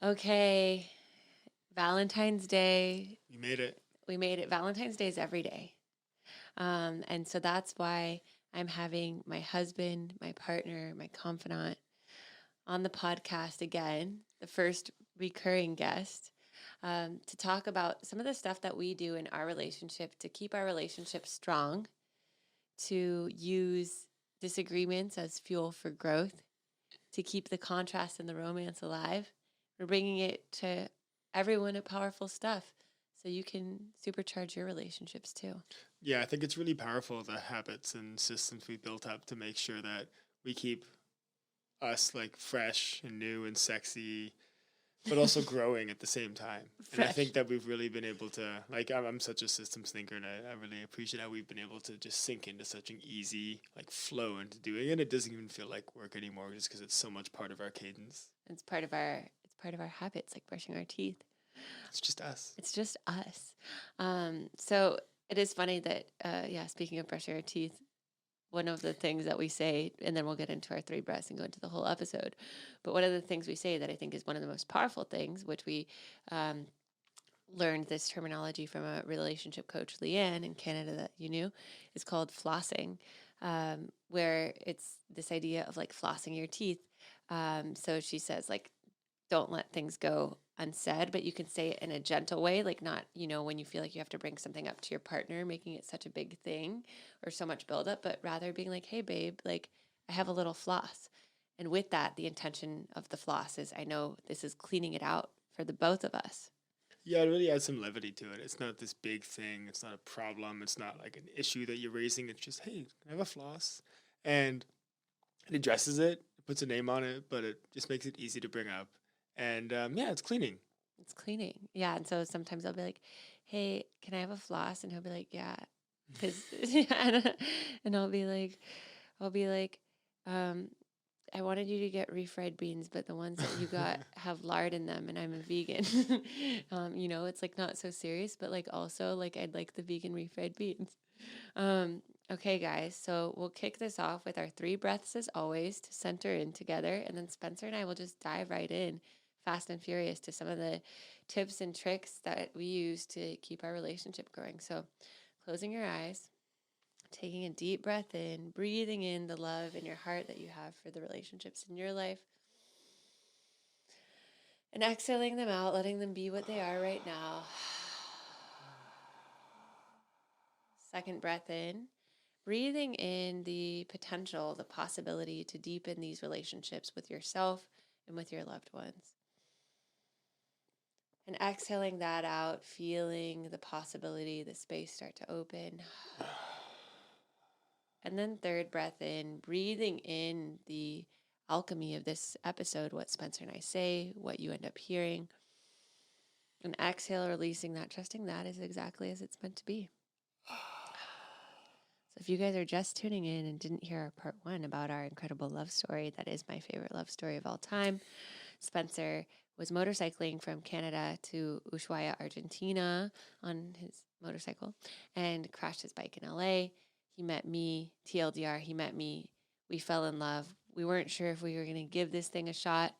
Okay, Valentine's Day. You made it. We made it. Valentine's Day is every day. And so that's why I'm having my husband, my partner, my confidant on the podcast again, the first recurring guest, to talk about some of the stuff that we do in our relationship to keep our relationship strong, to use disagreements as fuel for growth, to keep the contrast and the romance alive. We're bringing it to everyone at Powerful Stuff so you can supercharge your relationships too. Yeah, I think it's really powerful the habits and systems we built up to make sure that we keep us like fresh and new and sexy, but also growing at the same time. And I Fresh. think that we've really been able to, like, I'm such a systems thinker, and I really appreciate how we've been able to just sink into such an easy, like, flow into doing it. It doesn't even feel like work anymore just because it's so much part of our cadence. It's part of our habits, like brushing our teeth. It's just us. It's just us. So it is funny that, speaking of brushing our teeth, one of the things that we say, and then we'll get into our three breaths and go into the whole episode. But one of the things we say that I think is one of the most powerful things, which we learned this terminology from a relationship coach, Leanne, in Canada, that you knew, is called flossing, where it's this idea of like flossing your teeth. So she says, like, don't let things go unsaid, but you can say it in a gentle way, like not, when you feel like you have to bring something up to your partner, making it such a big thing or so much buildup, but rather being like, hey, babe, like I have a little floss. And with that, the intention of the floss is I know this is cleaning it out for the both of us. Yeah, it really adds some levity to it. It's not this big thing. It's not a problem. It's not like an issue that you're raising. It's just, hey, can I have a floss? And it addresses it, it puts a name on it, but it just makes it easy to bring up. And yeah, it's cleaning. It's cleaning. Yeah. And so sometimes I'll be like, hey, can I have a floss? And he'll be like, yeah. Cause, and I'll be like, um, I wanted you to get refried beans, but the ones that you got have lard in them, and I'm a vegan. It's like not so serious, but like also like I'd like the vegan refried beans. Okay, guys, so we'll kick this off with our three breaths as always to center in together, and then Spencer and I will just dive right in, fast and furious, to some of the tips and tricks that we use to keep our relationship growing. So, closing your eyes. Taking a deep breath in, breathing in the love in your heart that you have for the relationships in your life, and exhaling them out, letting them be what they are right now. Second breath in, breathing in the potential, the possibility to deepen these relationships with yourself and with your loved ones. And exhaling that out, feeling the possibility, the space start to open. And then third breath in, breathing in the alchemy of this episode, what Spencer and I say, what you end up hearing. And exhale, releasing that, trusting that is exactly as it's meant to be. So if you guys are just tuning in and didn't hear our part one about our incredible love story, that is my favorite love story of all time. Spencer was motorcycling from Canada to Ushuaia, Argentina on his motorcycle and crashed his bike in LA. He met me, TLDR, he met me. We fell in love. We weren't sure if we were going to give this thing a shot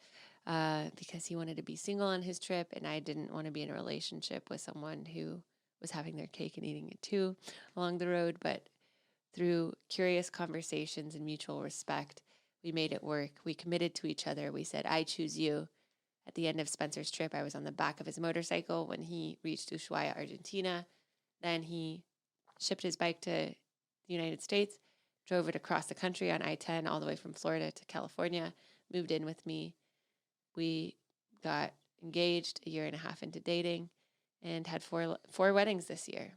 because he wanted to be single on his trip, and I didn't want to be in a relationship with someone who was having their cake and eating it too along the road. But through curious conversations and mutual respect, we made it work. We committed to each other. We said, I choose you. At the end of Spencer's trip, I was on the back of his motorcycle when he reached Ushuaia, Argentina. Then he shipped his bike to the United States, drove it across the country on I-10 all the way from Florida to California, moved in with me. We got engaged a year and a half into dating and had four weddings this year.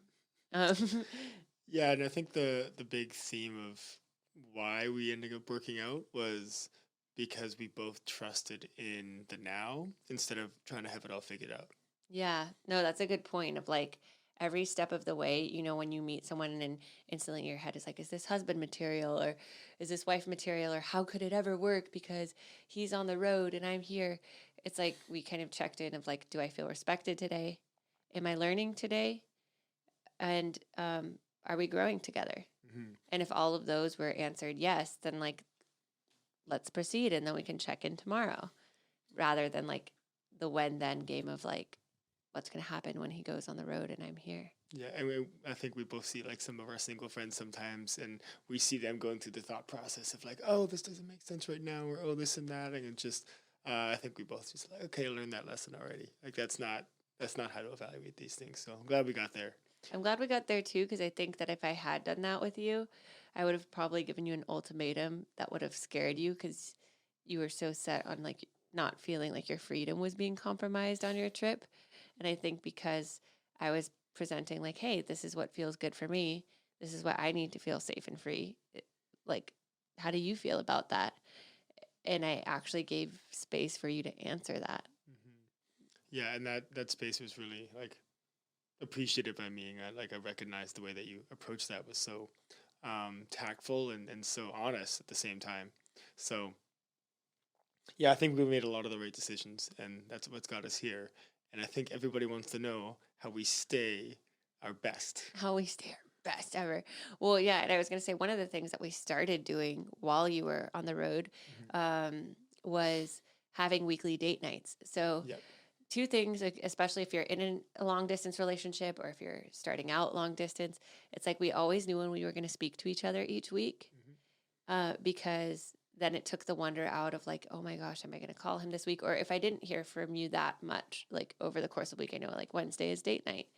Yeah, and I think the big theme of why we ended up working out was because we both trusted in the now instead of trying to have it all figured out. Yeah, no, that's a good point of like every step of the way, when you meet someone and instantly your head is like, is this husband material or is this wife material or how could it ever work because he's on the road and I'm here? It's like we kind of checked in of like, do I feel respected today? Am I learning today? And are we growing together? Mm-hmm. And if all of those were answered yes, then like, let's proceed and then we can check in tomorrow rather than like the when then game of like what's going to happen when he goes on the road and I'm here. Yeah, and I think we both see like some of our single friends sometimes, and we see them going through the thought process of like, oh, this doesn't make sense right now, or oh, this and that, and it just, I think we both just like, okay, I learned that lesson already. Like that's not how to evaluate these things. So I'm glad we got there. I'm glad we got there too, because I think that if I had done that with you, I would have probably given you an ultimatum that would have scared you because you were so set on like not feeling like your freedom was being compromised on your trip. And I think because I was presenting like, hey, this is what feels good for me. This is what I need to feel safe and free. Like, how do you feel about that? And I actually gave space for you to answer that. Hmm. Yeah, and that space was really like appreciative by me. I recognized the way that you approached that was so tactful and so honest at the same time. So yeah, I think we made a lot of the right decisions, and that's what's got us here. And I think everybody wants to know how we stay our best. How we stay our best ever. Well, yeah, and I was going to say one of the things that we started doing while you were on the road Hmm. was having weekly date nights. So Yep. two things, like, especially if you're in a long distance relationship or if you're starting out long distance, it's like we always knew when we were going to speak to each other each week, Hmm. because then it took the wonder out of like, oh my gosh, am I going to call him this week? Or if I didn't hear from you that much, like over the course of the week, I know like Wednesday is date night,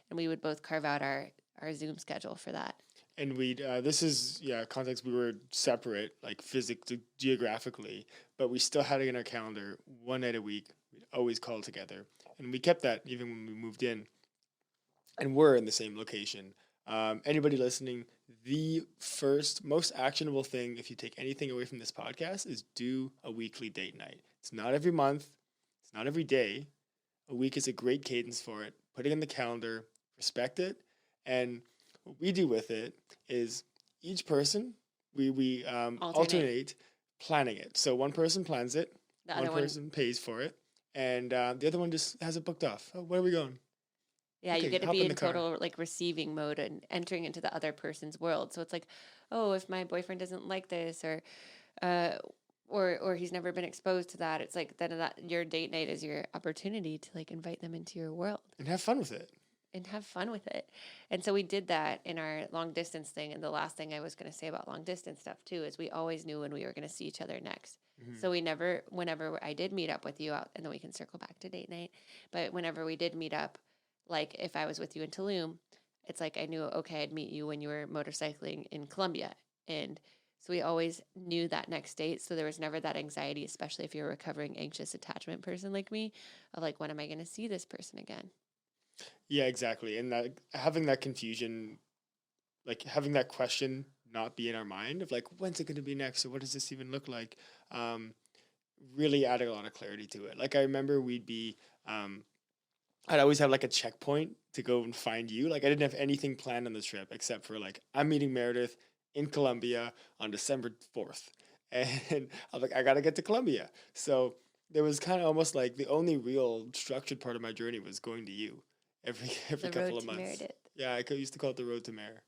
and we would both carve out our Zoom schedule for that. And we'd this is yeah context. We were separate, like physically, geographically, but we still had it in our calendar. One night a week, we'd always call together, and we kept that even when we moved in, and we're in the same location. Anybody listening, the first most actionable thing, if you take anything away from this podcast, is do a weekly date night. It's not every month, it's not every day. A week is a great cadence for it. Put it in the calendar, respect it, and what we do with it is each person we alternate planning it. So one person plans it, The one other one, person pays for it, and the other one just has it booked off. Oh, where are we going? yeah, you Okay, get to hop be in in the car. total like receiving mode and entering into the other person's world. So it's like, oh, if my boyfriend doesn't like this, uh, or he's never been exposed to that, it's like then that your date night is your opportunity to like invite them into your world And have fun with it. and have fun with it. And so we did that in our long distance thing. And the last thing I was going to say about long distance stuff too is we always knew when we were going to see each other next. Hmm. So we never, whenever I did meet up with you out, and then we can circle back to date night. But whenever we did meet up, like if I was with you in Tulum, it's like I knew, okay, I'd meet you when you were motorcycling in Colombia. And so we always knew that next date. So there was never that anxiety, especially if you're a recovering anxious attachment person like me, of like, when am I going to see this person again? Yeah, exactly. And that having that confusion, like having that question not be in our mind of like when's it going to be next or what does this even look like, um, really added a lot of clarity to it. Like I remember we'd be I'd always have like a checkpoint to go and find you. Like I didn't have anything planned on the trip except for like I'm meeting Meredith in Colombia on December 4th. And I'm like, I gotta get to Colombia. So there was kind of almost like the only real structured part of my journey was going to you every The road couple of to months. Meredith. Yeah, used to call it the road to Mare.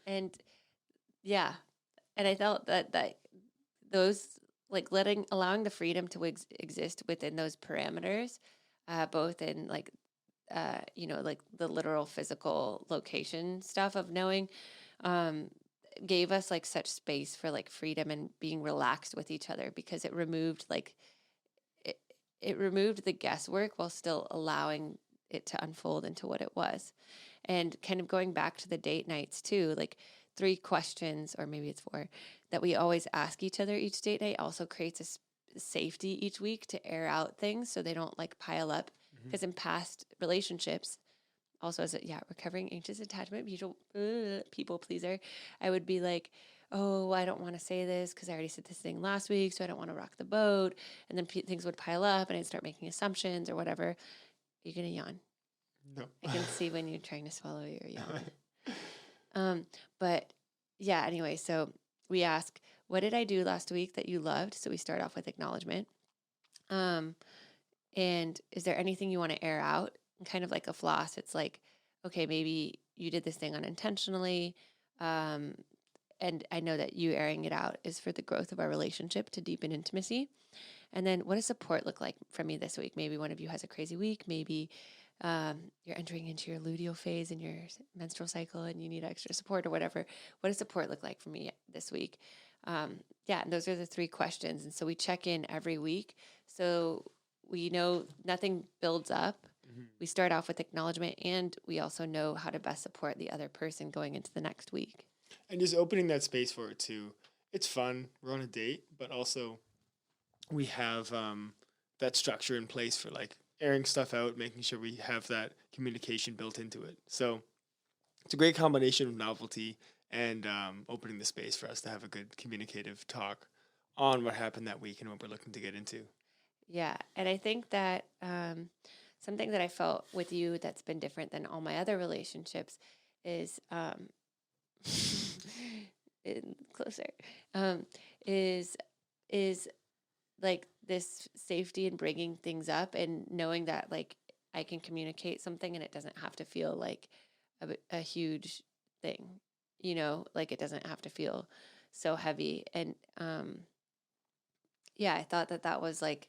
And yeah, and I felt that those like allowing the freedom to exist within those parameters, both in like like the literal physical location stuff of knowing, um, gave us like such space for like freedom and being relaxed with each other because it removed like it, it removed the guesswork while still allowing it to unfold into what it was. And kind of going back to the date nights too, like 3 questions, or maybe it's 4, that we always ask each other each date night also creates a safety each week to air out things so they don't like pile up. Hmm. Because in past relationships, also as a recovering anxious attachment people pleaser, I would be like, oh, I don't want to say this because I already said this thing last week, so I don't want to rock the boat. And then things would pile up and I'd start making assumptions or whatever. You're gonna yawn. No. I can see when you're trying to swallow your yawn. But yeah, anyway, so we ask, what did I do last week that you loved? So we start off with acknowledgement. Um, and is there anything you want to air out? And kind of like a floss. It's like, okay, maybe you did this thing unintentionally. Um, and I know that you airing it out is for the growth of our relationship to deepen intimacy. And then what does support look like from me this week? Maybe one of you has a crazy week. Maybe you're entering into your luteal phase in your menstrual cycle and you need extra support or whatever. What does support look like for me this week? Yeah, and those are the 3 questions. And so we check in every week. So we know nothing builds up. We start off with acknowledgement, and we also know how to best support the other person going into the next week. And just opening that space for it too. It's fun. We're on a date, but also we have that structure in place for like airing stuff out, making sure we have that communication built into it. So it's a great combination of novelty and opening the space for us to have a good communicative talk on what happened that week and what we're looking to get into. Yeah, and I think that something that I felt with you that's been different than all my other relationships is closer um, is is like this safety in bringing things up and knowing that like I can communicate something and it doesn't have to feel like a huge thing, like it doesn't have to feel so heavy. And yeah, I thought that that was like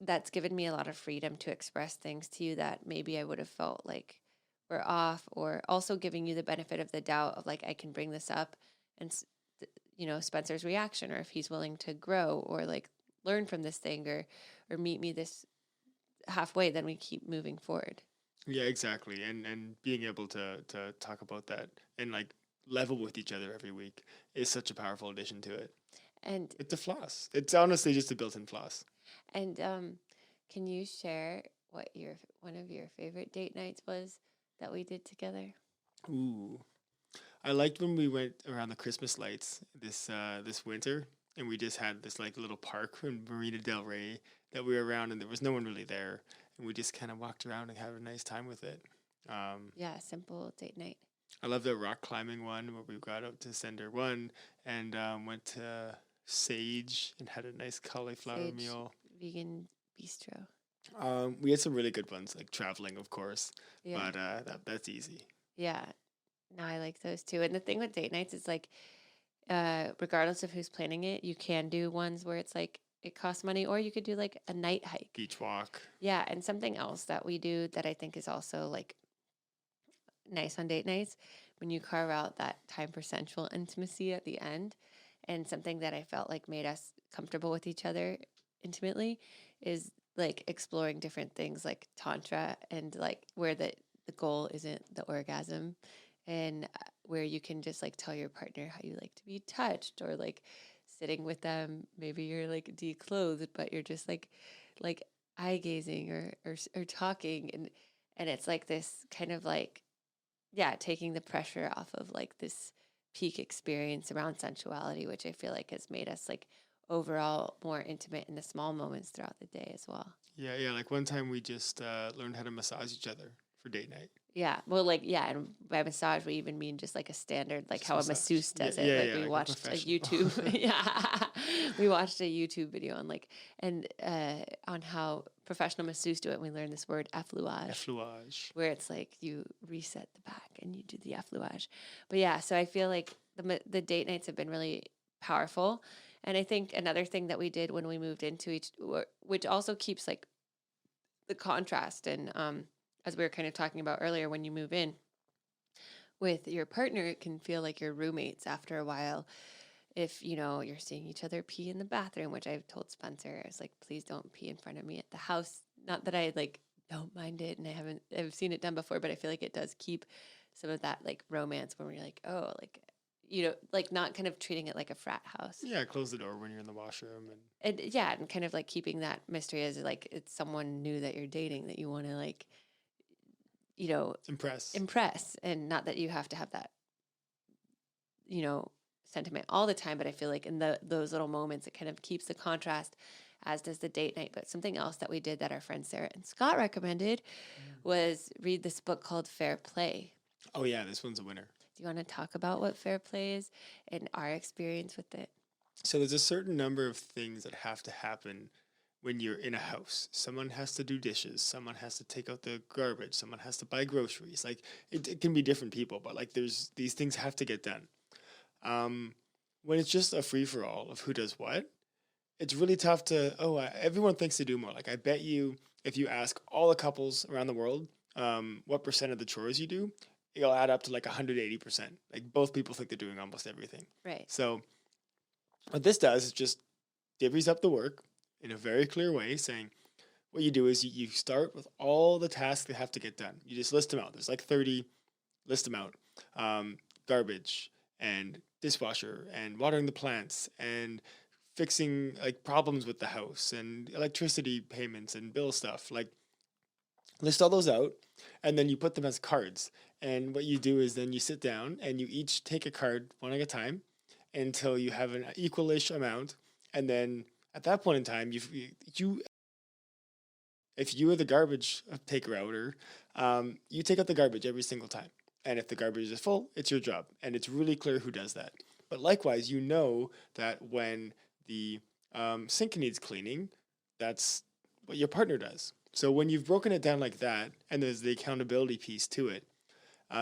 that's given me a lot of freedom to express things to you that maybe I would have felt like were off, or also giving you the benefit of the doubt of like I can bring this up and Spencer's reaction, or if he's willing to grow or like learn from this thing, or meet me this halfway, then we keep moving forward. Yeah, exactly. And being able to talk about that and like level with each other every week is such a powerful addition to it. And It's a floss. It's honestly just a built-in floss. and can you share what your one of your favorite date nights was that we did together? Ooh. I liked when we went around the Christmas lights this winter, and we just had this like little park in Marina Del Rey that we were around, and there was no one really there, and we just kind of walked around and had a nice time with it. Yeah, simple date night. I love the rock climbing one where we got up to Cinder One and went to Sage and had a nice cauliflower Sage meal. vegan bistro. We had some really good ones, like traveling, of course, Yeah. but that's easy. Yeah. No, I like those too. And the thing with date nights is like, regardless of who's planning it, you can do ones where it's like it costs money, or you could do like a night hike. Beach walk. Yeah. And something else that we do that I think is also like nice on date nights, when you carve out that time for sensual intimacy at the end, and something that I felt like made us comfortable with each other intimately, is like exploring different things like tantra, and like where the goal isn't the orgasm, and where you can just like tell your partner how you like to be touched, or like sitting with them, maybe you're like declothed but you're just like eye gazing, or talking, and it's like this kind of like, yeah, taking the pressure off of like this peak experience around sensuality, which I feel like has made us like overall more intimate in the small moments throughout the day as well. Yeah, yeah. Like one time we just learned how to massage each other for date night. Yeah. Well, like, yeah. And by massage, we even mean just like a standard, like Just how a massage. masseuse does Yeah, it. yeah, Like yeah, we like a watched a professional. YouTube. Yeah. We watched a YouTube video on like, and on how professional masseuse do it. And we learned this word effleurage, Effleurage. where it's like you reset the back and you do the effleurage. But yeah, so I feel like the date nights have been really powerful. And I think another thing that we did when we moved into which also keeps like the contrast, and as we were kind of talking about earlier, when you move in with your partner, it can feel like your roommates after a while. If you're seeing each other pee in the bathroom, which I've told Spencer, I was like, please don't pee in front of me at the house. Not that I like don't mind it, and I've seen it done before, but I feel like it does keep some of that like romance when we're like, oh, like like not kind of treating it like a frat house. Yeah, close the door when you're in the washroom and Yeah, and kind of like keeping that mystery as like it's someone new that you're dating that you want to like, impress, and not that you have to have that, sentiment all the time. But I feel like in those little moments, it kind of keeps the contrast, as does the date night. But something else that we did that our friends Sarah and Scott recommended was read this book called Fair Play. Oh yeah, this one's a winner. Do you want to talk about what fair play is and our experience with it? So there's a certain number of things that have to happen when you're in a house. Someone has to do dishes, someone has to take out the garbage, someone has to buy groceries. Like it can be different people, but like there's these things have to get done. When it's just a free for all of who does what, it's really tough to, everyone thinks they do more. Like, I bet you, if you ask all the couples around the world, what percent of the chores you do, it'll add up to like 180%. Like, both people think they're doing almost everything. Right. So, what this does is just divvies up the work in a very clear way, saying, what you do is you start with all the tasks that have to get done. You just list them out. There's like 30, list them out. Garbage and dishwasher and watering the plants and fixing like problems with the house and electricity payments and bill stuff. Like, list all those out, and then you put them as cards. And what you do is then you sit down and you each take a card one at a time until you have an equalish amount. And then at that point in time, you if you are the garbage taker outer, you take out the garbage every single time. And if the garbage is full, it's your job. And it's really clear who does that. But likewise, you know that when the sink needs cleaning, that's what your partner does. So when you've broken it down like that, and there's the accountability piece to it,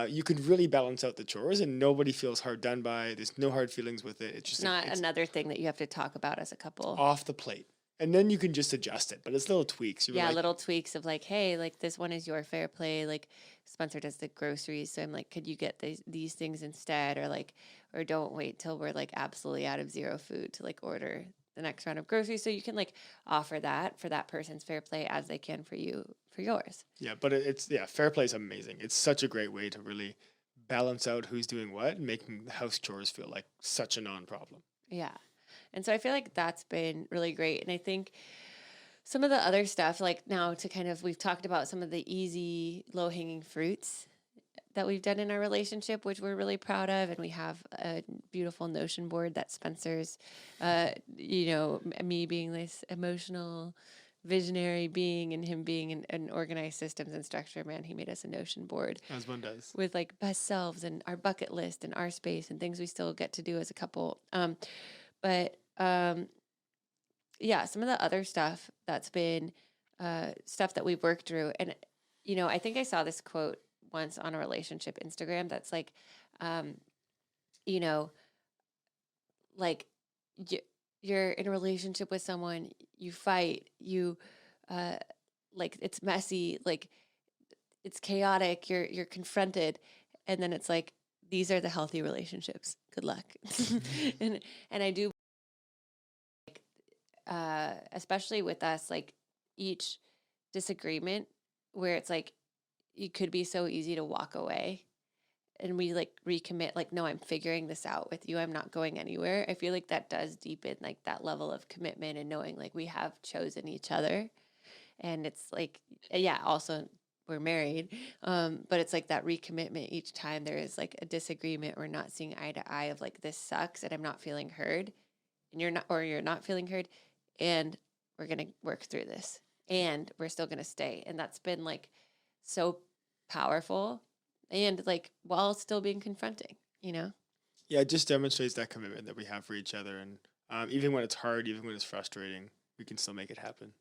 you can really balance out the chores, and nobody feels hard done by. There's no hard feelings with it. It's just Not another thing that you have to talk about as a couple. off the plate. And then you can just adjust it, but it's little tweaks. Yeah, like, little tweaks of like, hey, like this one is your fair play. Like Spencer does the groceries, so I'm like, could you get these things instead, or like, or don't wait till we're like absolutely out of zero food to like order the next round of groceries. So you can like offer that for that person's fair play as they can for you for yours. Yeah, but fair play is amazing. It's such a great way to really balance out who's doing what and making the house chores feel like such a non-problem. Yeah. And so I feel like that's been really great. And I think some of the other stuff, like now to kind of, we've talked about some of the easy, low hanging fruits that we've done in our relationship, which we're really proud of. And we have a beautiful Notion board that Spencer's, me being this emotional, visionary being and him being an organized systems and structure man, he made us a Notion board. As one does. With like best selves and our bucket list and our space and things we still get to do as a couple. But some of the other stuff that's been stuff that we've worked through. And, I think I saw this quote once on a relationship Instagram that's like, like you're in a relationship with someone, you fight, like it's messy, like it's chaotic, you're confronted. And then it's like, these are the healthy relationships. Good luck. and I do, especially with us, like each disagreement where it's like, it could be so easy to walk away and we like recommit, like, no, I'm figuring this out with you. I'm not going anywhere. I feel like that does deepen like that level of commitment and knowing like we have chosen each other. And it's like, also we're married. But it's like that recommitment each time there is like a disagreement or not seeing eye to eye of like, this sucks and I'm not feeling heard and you're not feeling heard. And we're going to work through this and we're still going to stay. And that's been like so powerful and like while still being confronting, Yeah, it just demonstrates that commitment that we have for each other. And even when it's hard, even when it's frustrating, we can still make it happen.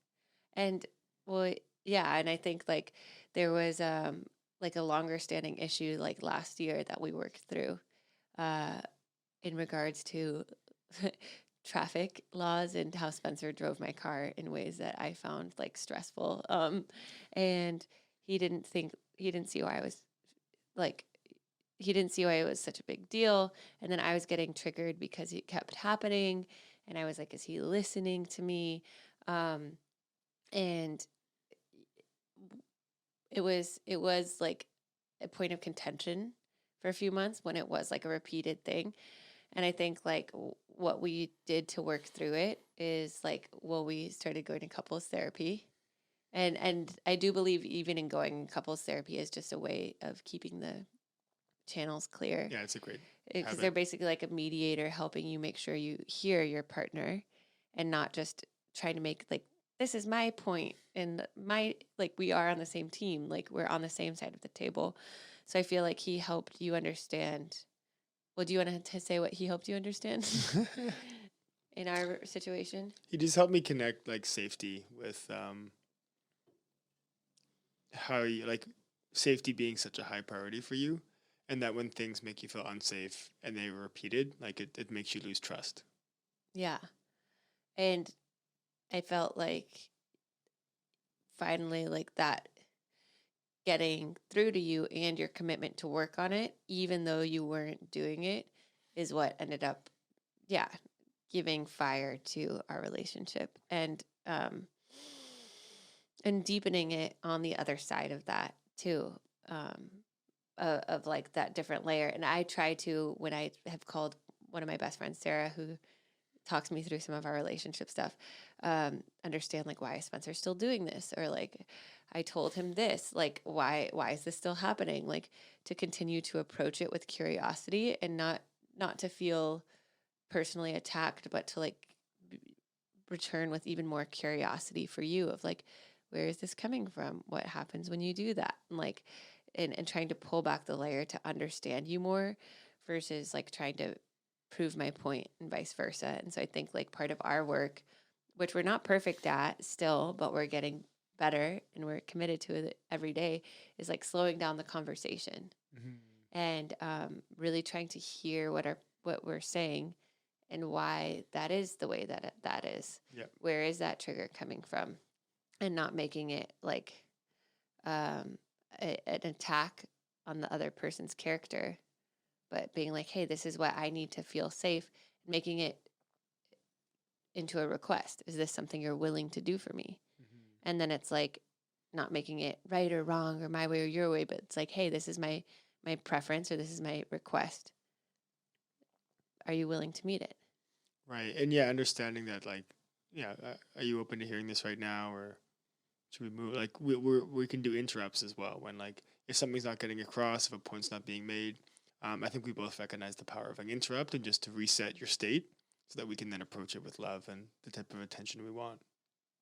And well, yeah. And I think like there was like a longer standing issue like last year that we worked through in regards to traffic laws and how Spencer drove my car in ways that I found like stressful. And he didn't see why I was like, he didn't see why it was such a big deal. And then I was getting triggered because it kept happening. And I was like, is he listening to me? And it was like a point of contention for a few months when it was like a repeated thing. And I think like what we did to work through it is like, well, we started going to couples therapy. And I do believe even in going couples therapy is just a way of keeping the channels clear. Yeah, it's a great because they're basically like a mediator helping you make sure you hear your partner and not just trying to make like, this is my point and my, like we are on the same team, like we're on the same side of the table. So I feel like he helped you understand. Well, do you want to say what he helped you understand in our situation? He just helped me connect like safety with how you like safety being such a high priority for you, and that when things make you feel unsafe and they were repeated, like it makes you lose trust. Yeah. And I felt like finally like that getting through to you and your commitment to work on it, even though you weren't doing it, is what ended up, yeah, giving fire to our relationship and deepening it on the other side of that too. Um, of like that different layer. And I try to, when I have called one of my best friends, Sarah, who talks me through some of our relationship stuff, understand like why is Spencer still doing this, or like I told him this, like why is this still happening, like to continue to approach it with curiosity and not to feel personally attacked, but to like return with even more curiosity for you of like, where is this coming from, what happens when you do that, and like and trying to pull back the layer to understand you more versus like trying to prove my point and vice versa. And so I think like part of our work, which we're not perfect at still, but we're getting better and we're committed to it every day, is like slowing down the conversation and really trying to hear what we're saying and why that is the way that is. Yep. Where is that trigger coming from? And not making it like an attack on the other person's character, but being like, hey, this is what I need to feel safe, making it into a request. Is this something you're willing to do for me? And then it's like not making it right or wrong or my way or your way, but it's like, hey, this is my preference or this is my request. Are you willing to meet it? Right. And yeah, understanding that, like, yeah, are you open to hearing this right now, or should we move? Like, we can do interrupts as well when, like, if something's not getting across, if a point's not being made. I think we both recognize the power of an interrupt and just to reset your state so that we can then approach it with love and the type of attention we want.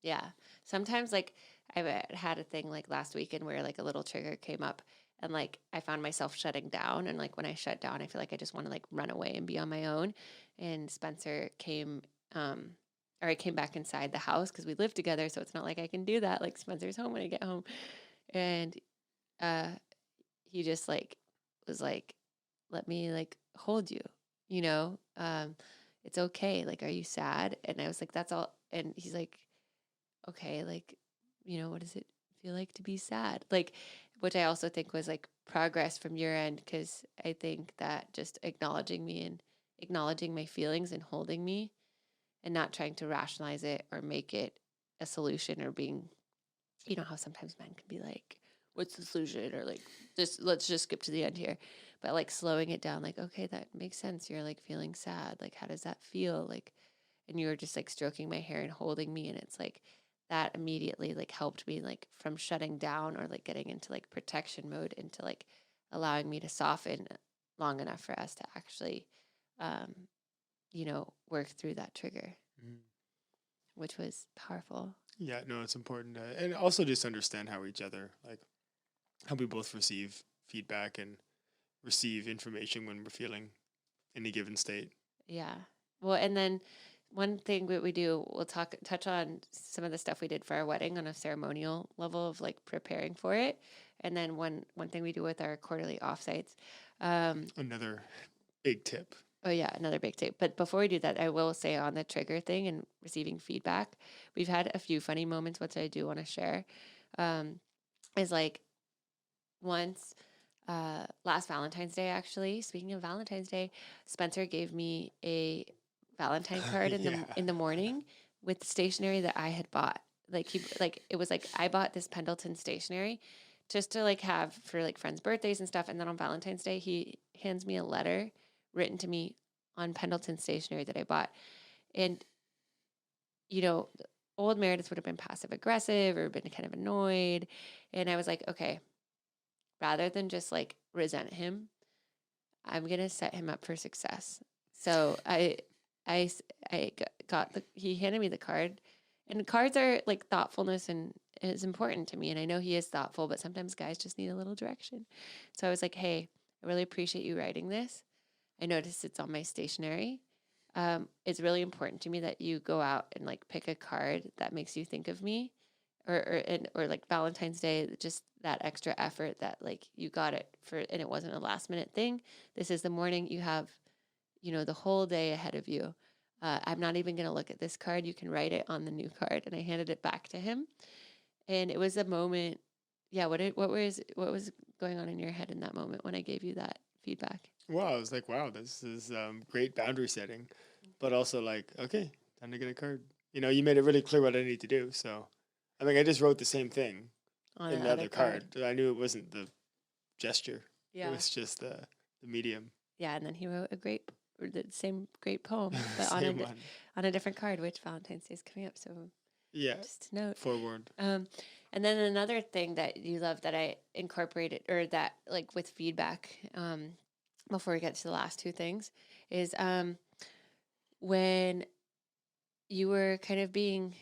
Yeah. Sometimes like I've had a thing like last weekend where like a little trigger came up and like I found myself shutting down, and like when I shut down I feel like I just want to like run away and be on my own. And Spencer came or I came back inside the house because we live together, so it's not like I can do that. Like Spencer's home when I get home. And uh he just like was like, let me like hold you, you know? It's okay. Like, are you sad? And I was like, that's all. And he's like, okay, like, what does it feel like to be sad? Like, which I also think was like progress from your end, because I think that just acknowledging me and acknowledging my feelings and holding me and not trying to rationalize it or make it a solution, or being, how sometimes men can be like, what's the solution? Or like, just let's just skip to the end here. But like slowing it down, like, okay, that makes sense. You're like feeling sad. Like, how does that feel? Like, and you were just like stroking my hair and holding me. And it's like that immediately like helped me like from shutting down or like getting into like protection mode into like allowing me to soften long enough for us to actually, um, work through that trigger, which was powerful. Yeah, no, it's important to, and also just understand how each other, like, how we both receive feedback and receive information when we're feeling any given state. Yeah. Well, and then one thing that we do, we'll touch on some of the stuff we did for our wedding on a ceremonial level of like preparing for it. And then one thing we do with our quarterly offsites. Another big tip. Oh yeah, another big tip. But before we do that, I will say on the trigger thing and receiving feedback, we've had a few funny moments, which I do want to share. Is like once last Valentine's Day, actually, speaking of Valentine's Day, Spencer gave me a Valentine card in the morning with stationery that I had bought. Like it was like I bought this Pendleton stationery just to like have for like friends' birthdays and stuff. And then on Valentine's Day, he hands me a letter written to me on Pendleton stationery that I bought. And old Meredith would have been passive aggressive or been kind of annoyed. And I was like, okay, rather than just like resent him, I'm going to set him up for success. So I got he handed me the card, and cards are like thoughtfulness and is important to me. And I know he is thoughtful, but sometimes guys just need a little direction. So I was like, hey, I really appreciate you writing this. I noticed it's on my stationery. It's really important to me that you go out and like pick a card that makes you think of me, or like Valentine's Day, just that extra effort that like you got it for, and it wasn't a last minute thing. This is the morning. You have, the whole day ahead of you. I'm not even going to look at this card. You can write it on the new card. And I handed it back to him. And it was a moment. Yeah. What was going on in your head in that moment when I gave you that feedback? Well, I was like, wow, this is great boundary setting, but also like, okay, time to get a card. You made it really clear what I need to do. So, I mean, I just wrote the same thing On in the the other other card. card. I knew it wasn't the gesture. It Yeah. was just the medium. Yeah. And then he wrote the same great poem, but Same one. on a different card, which Valentine's Day is coming up. So Yeah. just a note. Forewarned. And then another thing that you love that I incorporated, or that like with feedback, before we get to the last two things, is when you were kind of being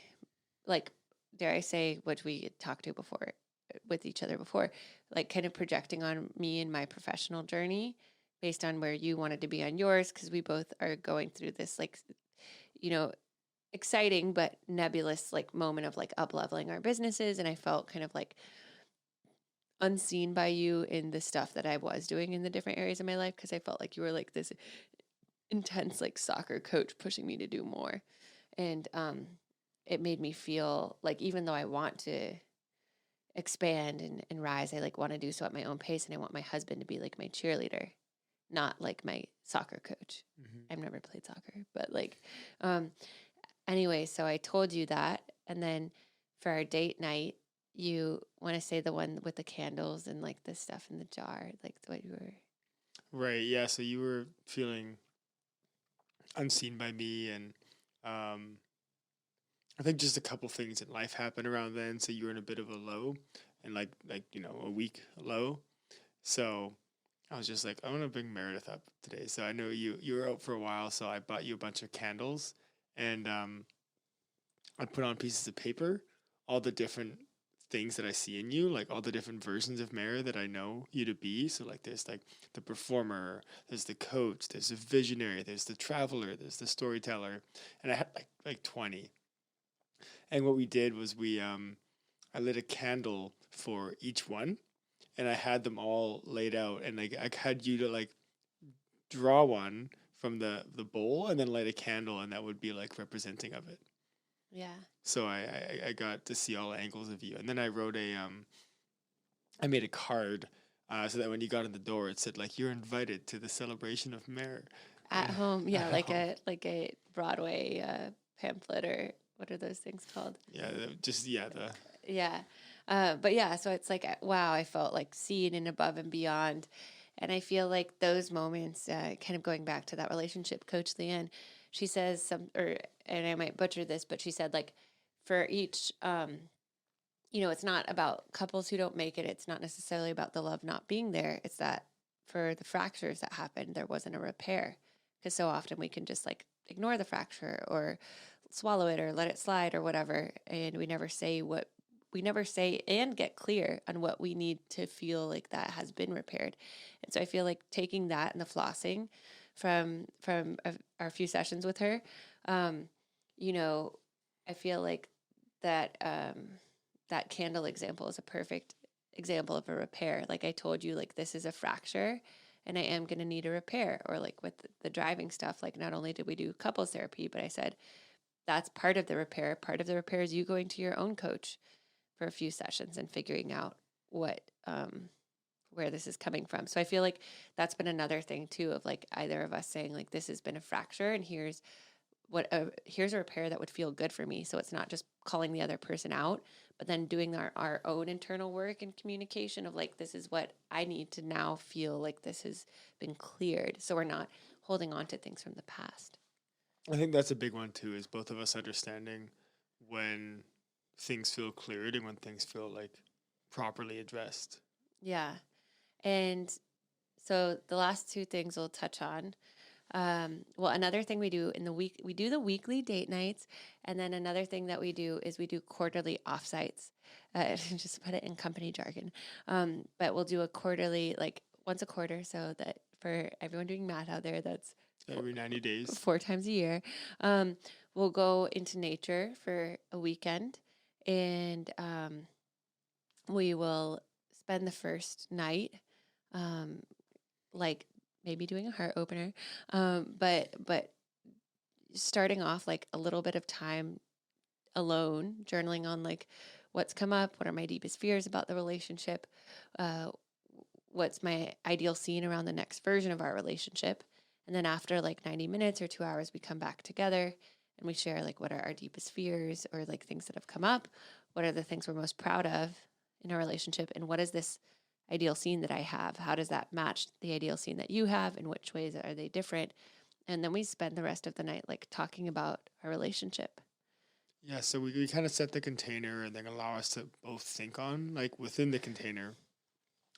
like, dare I say, what we talked to before with each other before, like kind of projecting on me and my professional journey based on where you wanted to be on yours, because we both are going through this like, exciting but nebulous like moment of like up leveling our businesses. And I felt kind of like unseen by you in the stuff that I was doing in the different areas of my life, because I felt like you were like this intense like soccer coach pushing me to do more. And it made me feel like, even though I want to expand and rise, I like want to do so at my own pace, and I want my husband to be like my cheerleader, not like my soccer coach. I've never played soccer, but like anyway, so I told you that. And then for our date night, you want to say the one with the candles and like the stuff in the jar, like what you were. Right. Yeah. So you were feeling unseen by me, and I think just a couple things in life happened around then. So you were in a bit of a low, and like a week low. So I was just like, I want to bring Meredith up today. So I know you were out for a while, so I bought you a bunch of candles, and I put on pieces of paper all the different things that I see in you, like all the different versions of Mara that I know you to be. So like there's like the performer, there's the coach, there's the visionary, there's the traveler, there's the storyteller, and I had like 20. And what we did was I lit a candle for each one, and I had them all laid out, and like I had you to like draw one from the bowl and then light a candle, and that would be like representing of it. Yeah. So I got to see all angles of you, and then I wrote I made a card, so that when you got in the door, it said like, you're invited to the celebration of Mare At home, yeah, at like home. a Broadway pamphlet, or what are those things called? Yeah, the Yeah. But yeah, so it's like, wow, I felt like seen and above and beyond. And I feel like those moments, kind of going back to that relationship coach, Leanne, she says and I might butcher this, but she said like, for each, it's not about couples who don't make it. It's not necessarily about the love not being there. It's that for the fractures that happened, there wasn't a repair. Because so often we can just like ignore the fracture or swallow it or let it slide or whatever. And we never say and get clear on what we need to feel like that has been repaired. And so I feel like taking that and the flossing from our few sessions with her, I feel like that that candle example is a perfect example of a repair. Like I told you, like this is a fracture and I am going to need a repair. Or like with the driving stuff, like not only did we do couples therapy, but I said that's part of the repair. Part of the repair is you going to your own coach for a few sessions and figuring out what where this is coming from. So I feel like that's been another thing too, of like either of us saying like this has been a fracture and here's a repair that would feel good for me. So it's not just calling the other person out, but then doing our own internal work and communication of like, this is what I need to now feel like this has been cleared. So we're not holding on to things from the past. I think that's a big one too, is both of us understanding when things feel cleared and when things feel like properly addressed. Yeah. And so the last two things we'll touch on. Well, another thing we do in the week, we do the weekly date nights. And then another thing that we do is we do quarterly offsites. Just put it in company jargon. But we'll do a quarterly, like once a quarter. So that for everyone doing math out there, that's Every 90 days. 4 times a year. We'll go into nature for a weekend, and we will spend the first night, like maybe doing a heart opener, but starting off like a little bit of time alone, journaling on like what's come up, what are my deepest fears about the relationship, uh, what's my ideal scene around the next version of our relationship. And then after like 90 minutes or 2 hours, we come back together and we share like what are our deepest fears or like things that have come up. What are the things we're most proud of in our relationship? And what is this ideal scene that I have? How does that match the ideal scene that you have? In which ways are they different? And then we spend the rest of the night like talking about our relationship. Yeah, so we kind of set the container and then allow us to both think on, like within the container,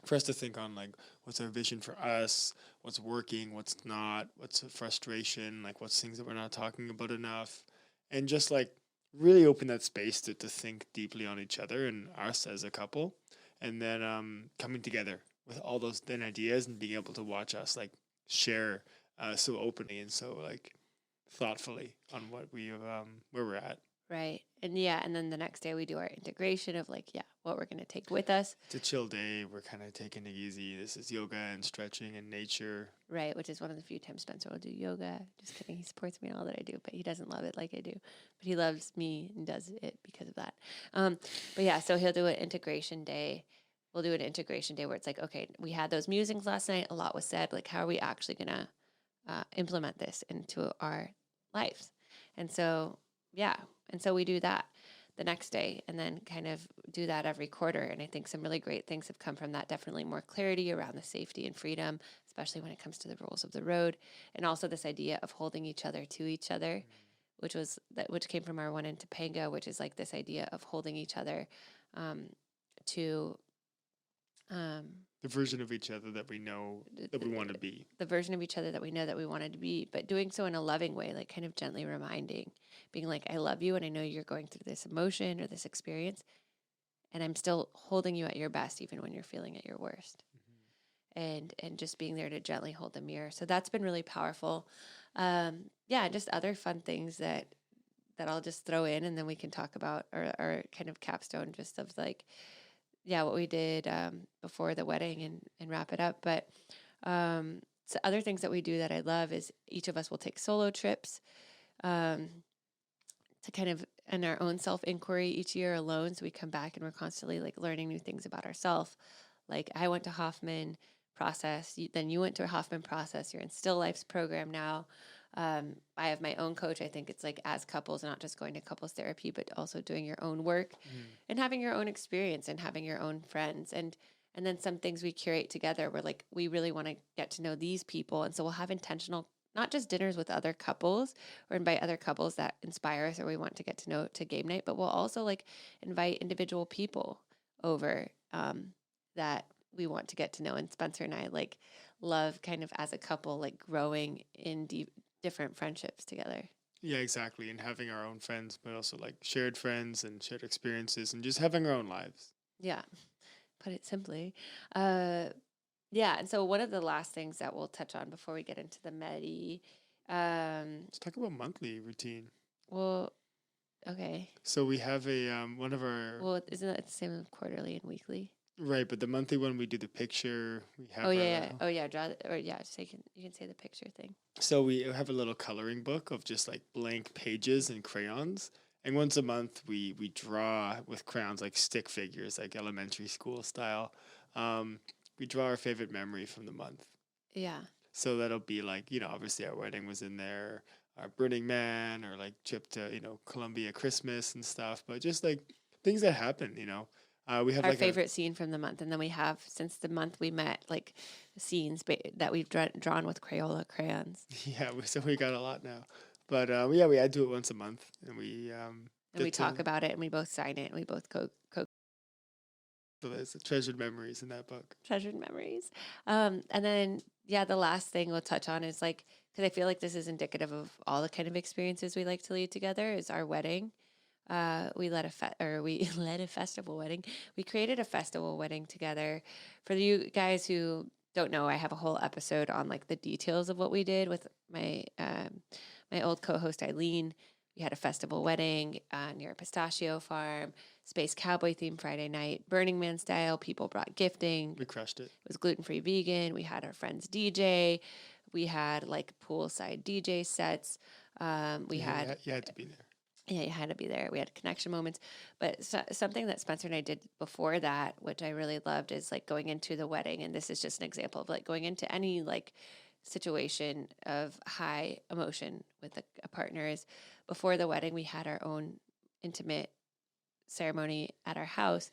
for us to think on like what's our vision for us, what's working, what's not, what's a frustration, like what's things that we're not talking about enough, and just like really open that space to think deeply on each other and us as a couple, and then coming together with all those then ideas and being able to watch us like share so openly and so like thoughtfully on what we where we're at. Right. And yeah, and then the next day we do our integration of like, yeah, what we're going to take with us. It's a chill day. We're kind of taking it easy. This is yoga and stretching and nature. Right. Which is one of the few times Spencer will do yoga. Just kidding. He supports me in all that I do, but he doesn't love it like I do. But he loves me and does it because of that. But yeah, so he'll do an integration day. We'll do an integration day where it's like, okay, we had those musings last night. A lot was said. Like, how are we actually going to implement this into our lives? And so, yeah. And so we do that the next day and then kind of do that every quarter. And I think some really great things have come from that. Definitely more clarity around the safety and freedom, especially when it comes to the rules of the road. And also this idea of holding each other to each other, which came from our one in Topanga, which is like this idea of holding each other to the version of each other that we know that we want to be. The version of each other that we know that we wanted to be, but doing so in a loving way, like kind of gently reminding, being like, I love you and I know you're going through this emotion or this experience, and I'm still holding you at your best even when you're feeling at your worst. And just being there to gently hold the mirror. So that's been really powerful. Yeah, just other fun things that I'll just throw in and then we can talk about or kind of capstone just of like, yeah, what we did before the wedding and wrap it up. But so other things that we do that I love is each of us will take solo trips to kind of in our own self-inquiry each year alone. So we come back and we're constantly like learning new things about ourselves. Like I went to Hoffman Process, then you went to a Hoffman Process. You're in Still Life's program now. I have my own coach. I think it's like as couples, not just going to couples therapy, but also doing your own work and having your own experience and having your own friends. And then some things we curate together where like, we really want to get to know these people. And so we'll have intentional, not just dinners with other couples or invite other couples that inspire us or we want to get to know to game night, but we'll also like invite individual people over that we want to get to know. And Spencer and I like love kind of as a couple, like growing in different friendships together. Yeah, exactly. And having our own friends, but also like shared friends and shared experiences and just having our own lives. Yeah. Put it simply. Yeah. And so one of the last things that we'll touch on before we get into the Medi. Let's talk about monthly routine. Well, okay. So we have a one of our Well, isn't that the same with quarterly and weekly? right, but the monthly one we do the picture. We have Oh yeah. Oh yeah. Draw or yeah. So you can say the picture thing. So we have a little coloring book of just like blank pages and crayons. And once a month we draw with crayons like stick figures, like elementary school style. We draw our favorite memory from the month. Yeah. So that'll be like, obviously our wedding was in there, our Burning Man, or like trip to, Columbia Christmas and stuff. But just like things that happen, we have our like favorite scene from the month. And then we have, since the month we met, like scenes that we've drawn with Crayola crayons. Yeah, so we got a lot now. But yeah, we had to do it once a month. And we talk about it and we both sign it and we both co so there's treasured memories in that book. Treasured memories. And then, yeah, the last thing we'll touch on is like, because I feel like this is indicative of all the kind of experiences we like to lead together, is our wedding. We led a festival wedding. We created a festival wedding together. For you guys who don't know, I have a whole episode on like the details of what we did with my my old co-host Eileen. We had a festival wedding near a pistachio farm, space cowboy theme Friday night, Burning Man style. People brought gifting. We crushed it. It was gluten-free vegan. We had our friends DJ. We had like poolside DJ sets. We had you had to be there. Yeah, you had to be there. We had connection moments. But something that Spencer and I did before that, which I really loved, is like going into the wedding. And this is just an example of like going into any like situation of high emotion with a partner, is before the wedding, we had our own intimate ceremony at our house.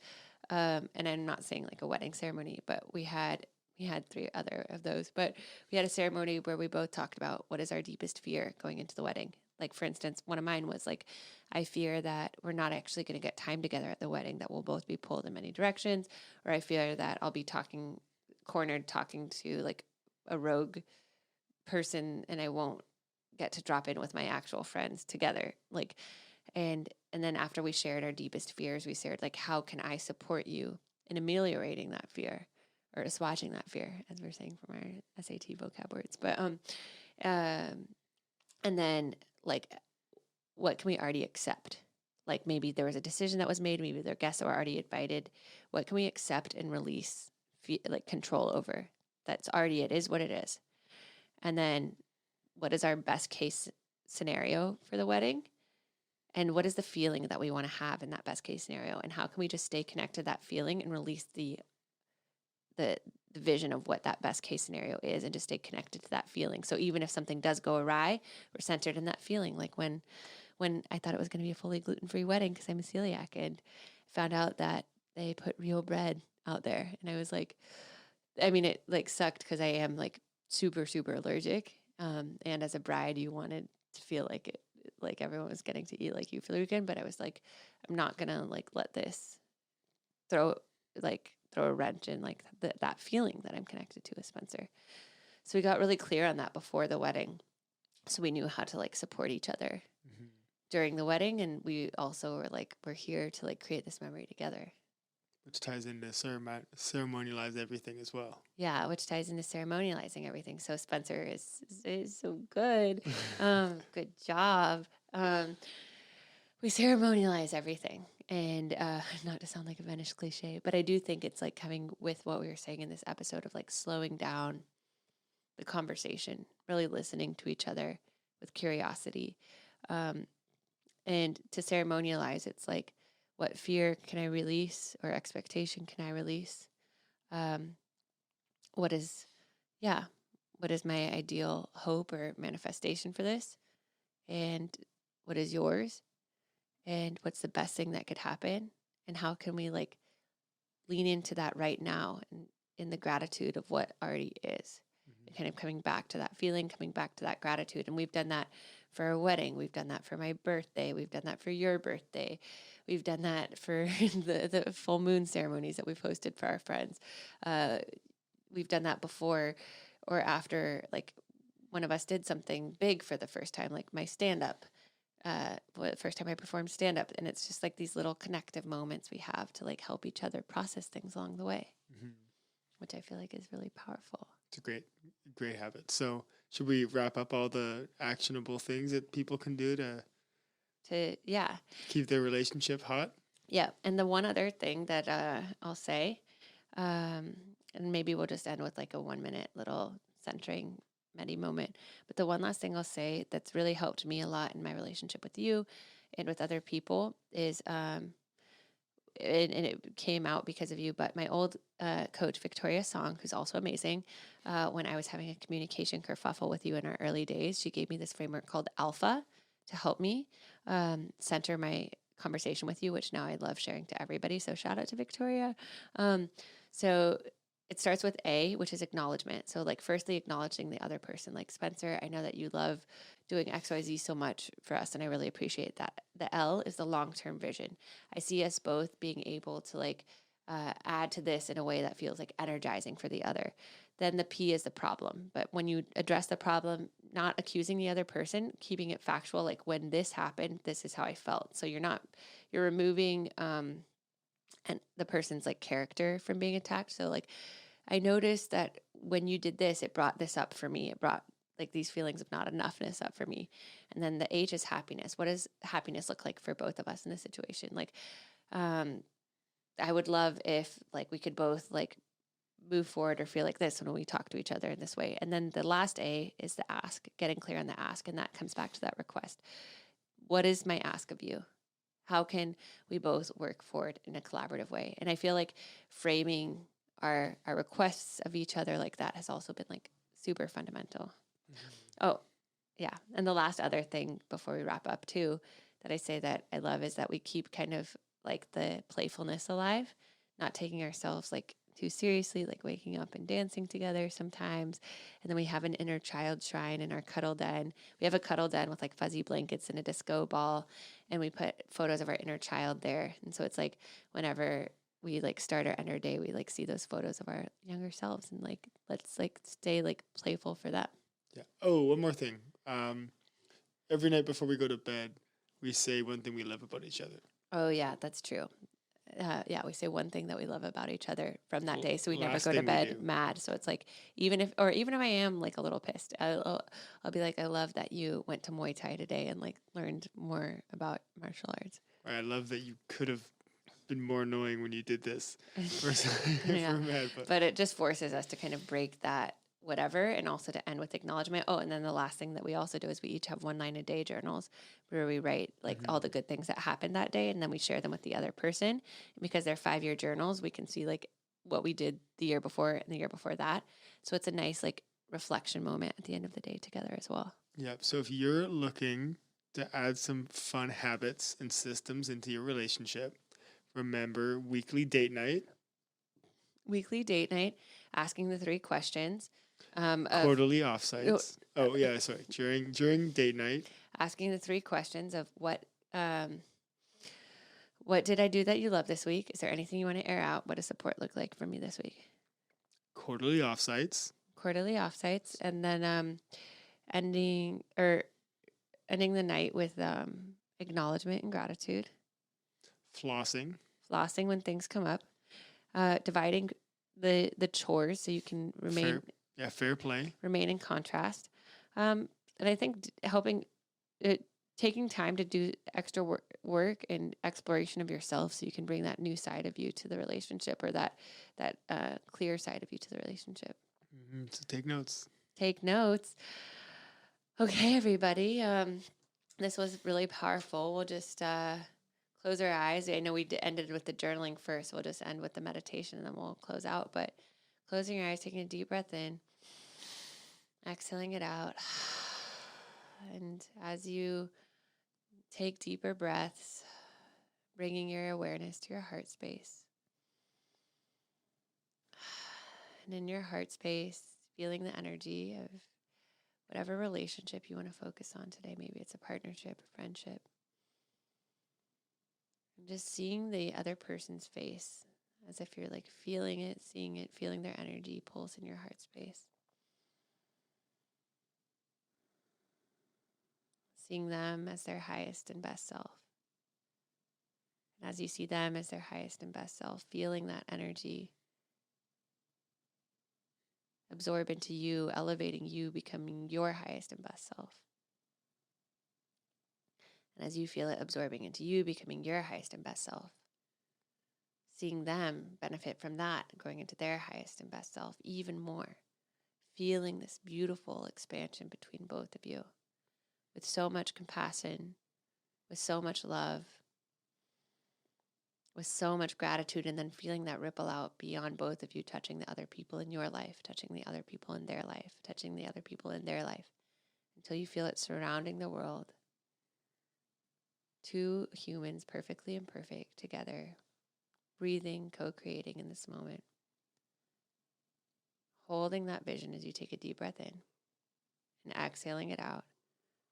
And I'm not saying like a wedding ceremony, but we had 3 other of those. But we had a ceremony where we both talked about what is our deepest fear going into the wedding. Like, for instance, one of mine was like, I fear that we're not actually going to get time together at the wedding, that we'll both be pulled in many directions, or I fear that I'll be cornered talking to like a rogue person and I won't get to drop in with my actual friends together. Like, and then after we shared our deepest fears, we shared like, how can I support you in ameliorating that fear or assuaging that fear, as we're saying from our SAT vocab words. But and then like, what can we already accept? Like maybe there was a decision that was made, maybe their guests were already invited. What can we accept and release like control over? That's already, it is what it is. And then what is our best case scenario for the wedding? And what is the feeling that we want to have in that best case scenario? And how can we just stay connected to that feeling and release the vision of what that best case scenario is, and just stay connected to that feeling? So even if something does go awry, we're centered in that feeling. Like when I thought it was going to be a fully gluten-free wedding because I'm a celiac, and found out that they put real bread out there. And I was like, I mean, it like sucked because I am like super, super allergic. And as a bride, you wanted to feel like it, like everyone was getting to eat like you for the weekend. But I was like, I'm not going to like let this throw a wrench in like that feeling that I'm connected to with Spencer. So we got really clear on that before the wedding. So we knew how to like support each other during the wedding. And we also were like, we're here to like create this memory together. Which ties into ceremonialize everything as well. Yeah, which ties into ceremonializing everything. So Spencer is so good. Good job. We ceremonialize everything. And not to sound like a Venice cliche, but I do think it's like coming with what we were saying in this episode of like slowing down the conversation, really listening to each other with curiosity. And to ceremonialize, it's like, what fear can I release, or expectation can I release? What is my ideal hope or manifestation for this? And what is yours? And what's the best thing that could happen? And how can we like lean into that right now, and in the gratitude of what already is? Kind of coming back to that feeling, coming back to that gratitude. And we've done that for a wedding. We've done that for my birthday. We've done that for your birthday. We've done that for the full moon ceremonies that we've hosted for our friends. We've done that before or after, like one of us did something big for the first time, like my stand-up. The first time I performed stand-up. And it's just like these little connective moments we have to like help each other process things along the way, which I feel like is really powerful. It's a great habit. So should we wrap up all the actionable things that people can do to keep their relationship hot? Yeah. And the one other thing that I'll say, and maybe we'll just end with like a 1-minute little centering medi moment. But the one last thing I'll say that's really helped me a lot in my relationship with you and with other people is, and it came out because of you, but my old coach, Victoria Song, who's also amazing, when I was having a communication kerfuffle with you in our early days, she gave me this framework called Alpha to help me center my conversation with you, which now I love sharing to everybody. So shout out to Victoria. So it starts with A, which is acknowledgement. So like firstly, acknowledging the other person. Like, Spencer, I know that you love doing XYZ so much for us, and I really appreciate that. The L is the long-term vision. I see us both being able to like add to this in a way that feels like energizing for the other. Then the P is the problem. But when you address the problem, not accusing the other person, keeping it factual, like when this happened, this is how I felt. So you're removing and the person's like character from being attacked. So like, I noticed that when you did this, it brought this up for me. It brought like these feelings of not enoughness up for me. And then the H is happiness. What does happiness look like for both of us in this situation? Like, I would love if like we could both like move forward or feel like this when we talk to each other in this way. And then the last A is the ask, getting clear on the ask. And that comes back to that request. What is my ask of you? How can we both work forward in a collaborative way? And I feel like framing our requests of each other like that has also been like super fundamental. Oh, yeah. And the last other thing before we wrap up too, that I say that I love is that we keep kind of like the playfulness alive, not taking ourselves like too seriously, like waking up and dancing together sometimes. And then we have an inner child shrine in our cuddle den. We have a cuddle den with like fuzzy blankets and a disco ball, and we put photos of our inner child there. And so it's like whenever we like start our inner day, we like see those photos of our younger selves and like, let's like stay like playful for that. Yeah. Oh, one more thing. Every night before we go to bed, we say one thing we love about each other. Oh yeah, that's true. Yeah, we say one thing that we love about each other from that day, so we never Last go to thing we bed do. mad. So it's like even if I am like a little pissed, I'll be like, I love that you went to Muay Thai today and like learned more about martial arts. Or I love that you could have been more annoying when you did this. Yeah. We're mad, But it just forces us to kind of break that whatever, and also to end with acknowledgement. Oh, and then the last thing that we also do is we each have 1 line a day journals where we write like all the good things that happened that day, and then we share them with the other person. And because they're 5-year journals, we can see like what we did the year before and the year before that. So it's a nice like reflection moment at the end of the day together as well. Yeah. So if you're looking to add some fun habits and systems into your relationship, remember weekly date night, Weekly date night, asking the 3 questions. Of quarterly offsites. Oh yeah, sorry. During date night, asking the 3 questions of what did I do that you love this week? Is there anything you want to air out? What does support look like for me this week? quarterly offsites, Quarterly offsites, and then ending the night with acknowledgement and gratitude. flossing, Flossing when things come up. Dividing the chores so you can fair play. remain in contrast. And I think taking time to do extra work and exploration of yourself so you can bring that new side of you to the relationship, or that clear side of you to the relationship. So take notes. Take notes. Okay, everybody. This was really powerful. We'll just close our eyes. I know we ended with the journaling first. We'll just end with the meditation and then we'll close out. But closing your eyes, taking a deep breath in, exhaling it out. And as you take deeper breaths, bringing your awareness to your heart space. And in your heart space, feeling the energy of whatever relationship you want to focus on today. Maybe it's a partnership, a friendship. And just seeing the other person's face as if you're like feeling it, seeing it, feeling their energy pulse in your heart space. Seeing them as their highest and best self. And as you see them as their highest and best self, feeling that energy absorb into you, elevating you, becoming your highest and best self. And as you feel it absorbing into you, becoming your highest and best self, seeing them benefit from that, going into their highest and best self even more, feeling this beautiful expansion between both of you with so much compassion, with so much love, with so much gratitude, and then feeling that ripple out beyond both of you, touching the other people in your life, touching the other people in their life, touching the other people in their life, until you feel it surrounding the world. 2 humans, perfectly imperfect, together, breathing, co-creating in this moment. Holding that vision as you take a deep breath in and exhaling it out,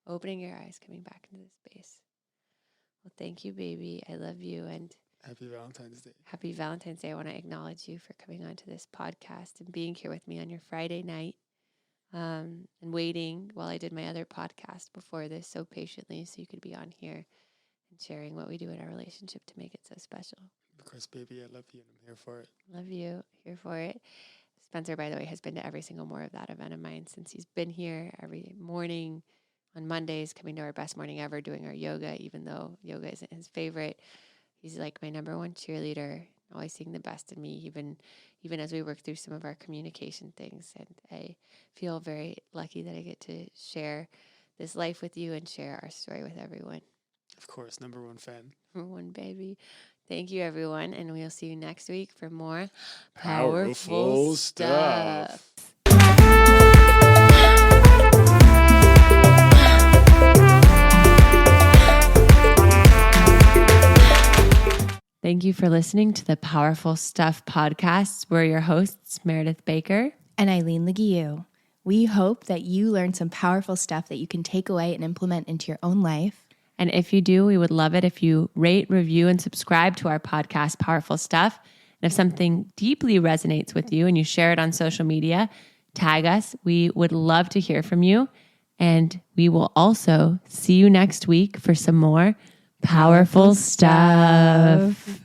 opening your eyes, coming back into this space. Well, thank you, baby. I love you. And Happy Valentine's Day. happy Valentine's Day. I want to acknowledge you for coming onto this podcast and being here with me on your Friday night, and waiting while I did my other podcast before this so patiently so you could be on here and sharing what we do in our relationship to make it so special. Of course, baby, I love you and I'm here for it. Love you. Here for it. Spencer, by the way, has been to every single More of That event of mine since he's been here every morning on Mondays, coming to our best morning ever, doing our yoga, even though yoga isn't his favorite. He's like my number 1 cheerleader, always seeing the best in me, even as we work through some of our communication things. And I feel very lucky that I get to share this life with you and share our story with everyone. Of course, number one fan. Number one, baby. Thank you, everyone, and we'll see you next week for more Powerful stuff. Thank you for listening to the Powerful Stuff podcast. We're your hosts, Meredith Baker and Eileen Leguiu. We hope that you learned some powerful stuff that you can take away and implement into your own life. And if you do, we would love it if you rate, review, and subscribe to our podcast, Powerful Stuff. And if something deeply resonates with you and you share it on social media, tag us. We would love to hear from you. And we will also see you next week for some more powerful stuff.